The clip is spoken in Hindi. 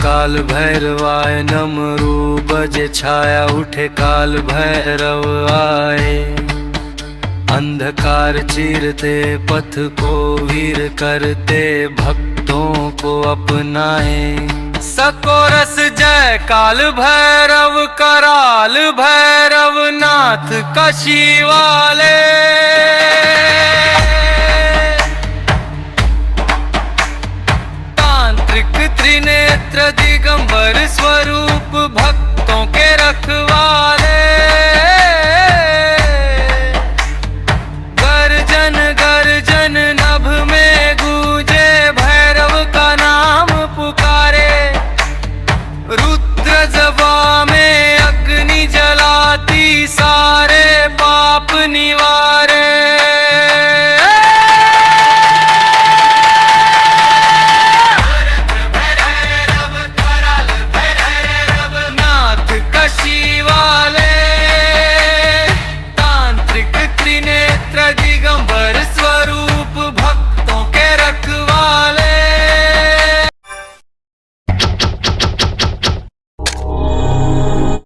काल भैरवाय नमरू बजे छाया उठे काल भैरव आए। अंधकार चीरते पथ को वीर करते भक्तों को अपनाए। सकोरस जय काल भैरव कराल भैरव नाथ काशी वाले। तांत्रिक त्रिनेत्र दिगंबर स्वर